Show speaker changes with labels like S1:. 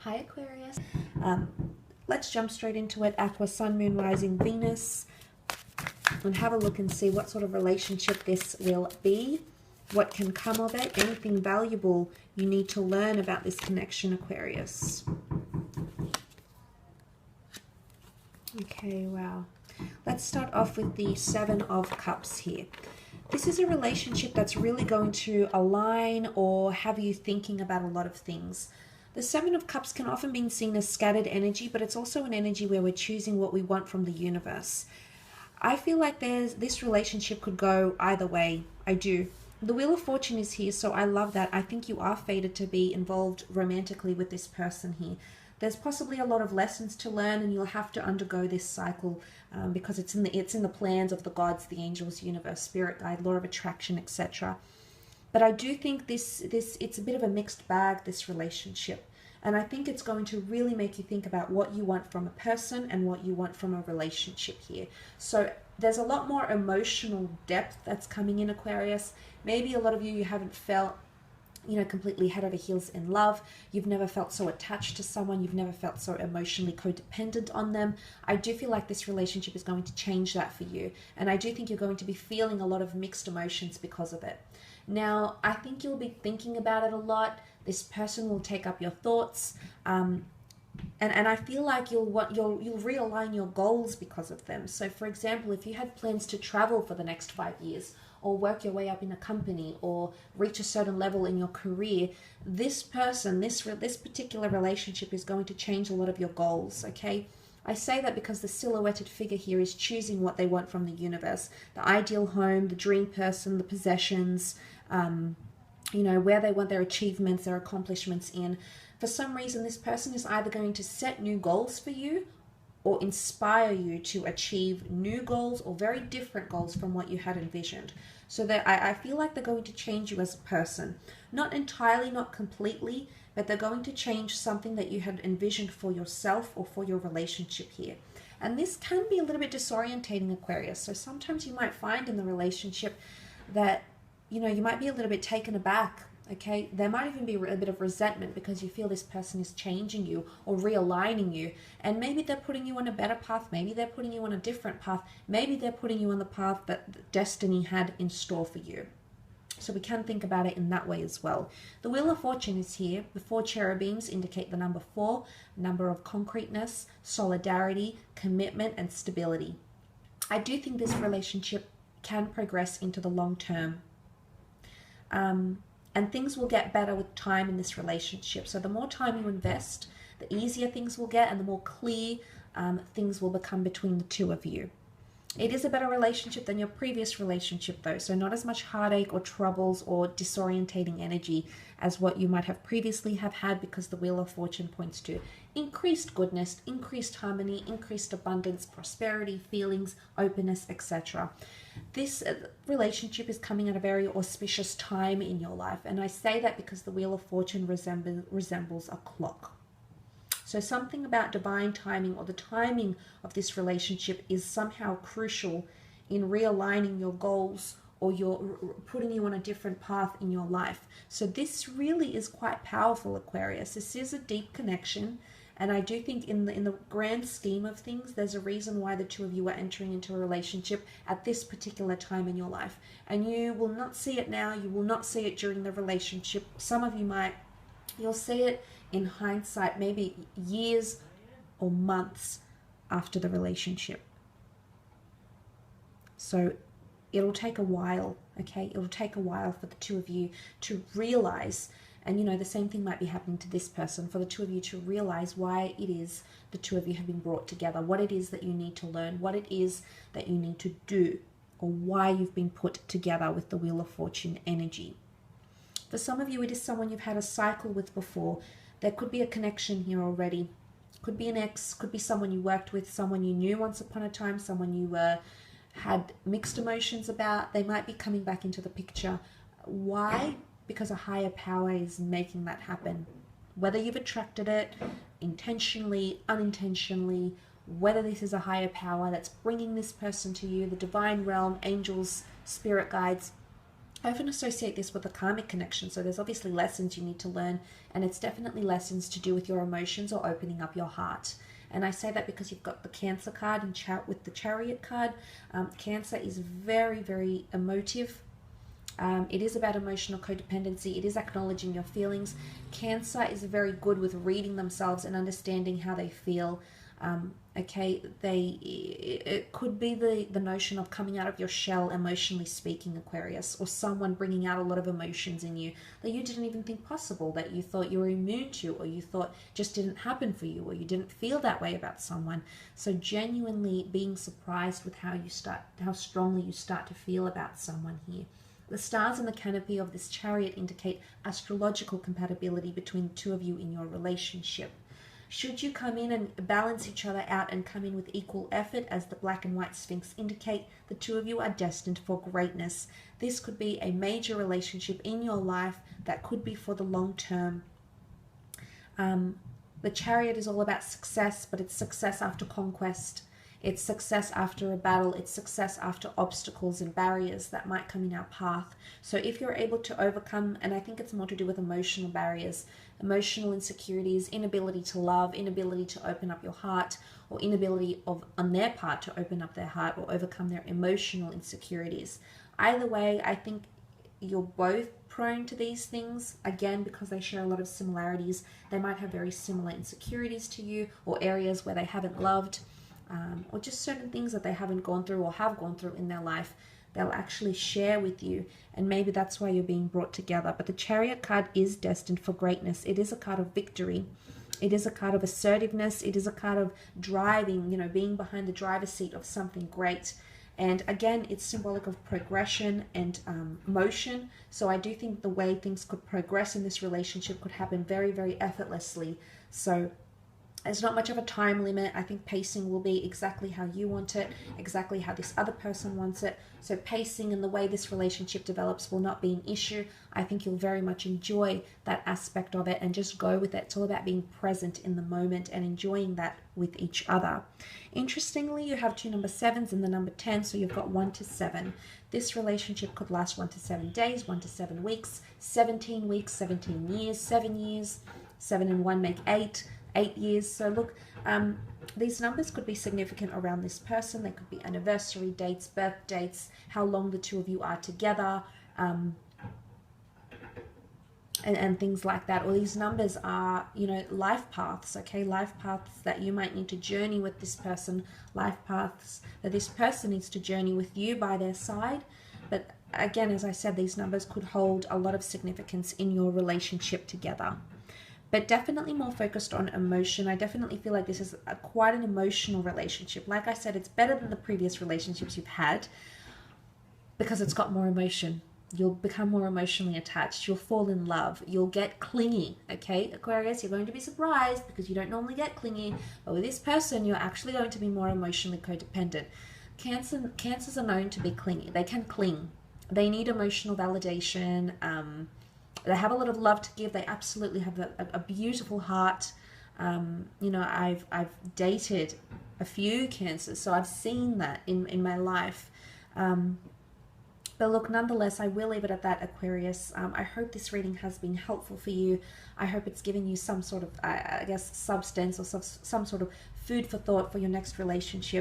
S1: Hi Aquarius. Let's jump straight into it. Aqua, Sun, Moon, Rising, Venus. And have a look and see what sort of relationship this will be. What can come of it. Anything valuable you need to learn about this connection, Aquarius. Okay, wow. Let's start off with the Seven of Cups here. This is a relationship that's really going to align or have you thinking about a lot of things. The Seven of Cups can often be seen as scattered energy, but it's also an energy where we're choosing what we want from the universe. I feel like this relationship could go either way. I do. The Wheel of Fortune is here, so I love that. I think you are fated to be involved romantically with this person here. There's possibly a lot of lessons to learn, and you'll have to undergo this cycle because it's in the plans of the gods, the angels, universe, spirit guide, law of attraction, etc. But I do think it's a bit of a mixed bag, this relationship. And I think it's going to really make you think about what you want from a person and what you want from a relationship here. So there's a lot more emotional depth that's coming in, Aquarius. Maybe a lot of you haven't felt, completely head over heels in love. You've never felt so attached to someone. You've never felt so emotionally codependent on them. I do feel like this relationship is going to change that for you. And I do think you're going to be feeling a lot of mixed emotions because of it. Now, I think you'll be thinking about it a lot. This person will take up your thoughts. And I feel like you'll realign your goals because of them. So, for example, if you had plans to travel for the next 5 years, or work your way up in a company, or reach a certain level in your career, this person, this particular relationship is going to change a lot of your goals, okay? I say that because the silhouetted figure here is choosing what they want from the universe. The ideal home, the dream person, the possessions, where they want their achievements, their accomplishments in. For some reason, this person is either going to set new goals for you or inspire you to achieve new goals or very different goals from what you had envisioned. So that I feel like they're going to change you as a person. Not entirely, not completely, but they're going to change something that you had envisioned for yourself or for your relationship here. And this can be a little bit disorientating, Aquarius. So sometimes you might find in the relationship that, you might be a little bit taken aback. Okay, there might even be a bit of resentment because you feel this person is changing you or realigning you, and maybe they're putting you on a better path, maybe they're putting you on a different path, maybe they're putting you on the path that destiny had in store for you. So we can think about it in that way as well. The Wheel of Fortune is here. The 4 cherubims indicate the number 4, number of concreteness, solidarity, commitment, and stability. I do think this relationship can progress into the long term. And things will get better with time in this relationship. So the more time you invest, the easier things will get and the more clear things will become between the two of you. It is a better relationship than your previous relationship though. So not as much heartache or troubles or disorientating energy as what you might have previously have had, because the Wheel of Fortune points to increased goodness, increased harmony, increased abundance, prosperity, feelings, openness, etc. This relationship is coming at a very auspicious time in your life. And I say that because the Wheel of Fortune resembles a clock. So something about divine timing or the timing of this relationship is somehow crucial in realigning your goals or putting you on a different path in your life. So this really is quite powerful, Aquarius. This is a deep connection. And I do think in the grand scheme of things, there's a reason why the two of you are entering into a relationship at this particular time in your life. And you will not see it now. You will not see it during the relationship. Some of you might. You'll see it in hindsight, maybe years or months after the relationship. So it'll take a while, okay? It'll take a while for the two of you to realize. And the same thing might be happening to this person, for the two of you to realize why it is the two of you have been brought together, what it is that you need to learn, what it is that you need to do, or why you've been put together with the Wheel of Fortune energy. For some of you, it is someone you've had a cycle with before. There could be a connection here already. Could be an ex, could be someone you worked with, someone you knew once upon a time, someone you had mixed emotions about. They might be coming back into the picture. Why? Because a higher power is making that happen. Whether you've attracted it intentionally, unintentionally, whether this is a higher power that's bringing this person to you, the divine realm, angels, spirit guides, I often associate this with a karmic connection. So there's obviously lessons you need to learn, and it's definitely lessons to do with your emotions or opening up your heart. And I say that because you've got the Cancer card and with the Chariot card. Cancer is very, very emotive. It is about emotional codependency. It is acknowledging your feelings. Cancer is very good with reading themselves and understanding how they feel. It could be the notion of coming out of your shell, emotionally speaking, Aquarius, or someone bringing out a lot of emotions in you that you didn't even think possible, that you thought you were immune to, or you thought just didn't happen for you, or you didn't feel that way about someone. So genuinely being surprised with how strongly you start to feel about someone here. The stars in the canopy of this chariot indicate astrological compatibility between the two of you in your relationship. Should you come in and balance each other out and come in with equal effort, as the black and white sphinx indicate, the two of you are destined for greatness. This could be a major relationship in your life that could be for the long term. The chariot is all about success, but it's success after conquest. It's success after a battle. It's success after obstacles and barriers that might come in our path. So if you're able to overcome, and I think it's more to do with emotional barriers, emotional insecurities, inability to love, inability to open up your heart, or inability on their part to open up their heart or overcome their emotional insecurities. Either way, I think you're both prone to these things, again, because they share a lot of similarities. They might have very similar insecurities to you, or areas where they haven't loved, or just certain things that they haven't gone through or have gone through in their life. They'll actually share with you, and maybe that's why you're being brought together. But the Chariot card is destined for greatness. It is a card of victory. It is a card of assertiveness. It is a card of driving, being behind the driver's seat of something great. And again, it's symbolic of progression and motion. So I do think the way things could progress in this relationship could happen very, very effortlessly. So there's not much of a time limit. I think pacing will be exactly how you want it, exactly how this other person wants it. So pacing and the way this relationship develops will not be an issue. I think you'll very much enjoy that aspect of it and just go with it. It's all about being present in the moment and enjoying that with each other. Interestingly, you have two number 7s and the number 10, so you've got 1 to 7. This relationship could last 1 to 7 days, 1 to 7 weeks, 17 weeks, 17 years, 7 years, 7 and 1 make 8. 8 years. So look, these numbers could be significant around this person. They could be anniversary dates, birth dates, how long the two of you are together, and things like that. Or these numbers are, life paths, okay? Life paths that you might need to journey with this person, life paths that this person needs to journey with you by their side. But again, as I said, these numbers could hold a lot of significance in your relationship together. But definitely more focused on emotion. I definitely feel like this is quite an emotional relationship. Like I said, it's better than the previous relationships you've had because it's got more emotion. You'll become more emotionally attached. You'll fall in love. You'll get clingy, okay? Aquarius, you're going to be surprised because you don't normally get clingy. But with this person, you're actually going to be more emotionally codependent. Cancers are known to be clingy. They can cling. They need emotional validation. They have a lot of love to give. They absolutely have a beautiful heart. I've dated a few Cancers, so I've seen that in my life. But look, nonetheless, I will leave it at that, Aquarius. I hope this reading has been helpful for you. I hope it's given you some sort of, substance or some sort of food for thought for your next relationship.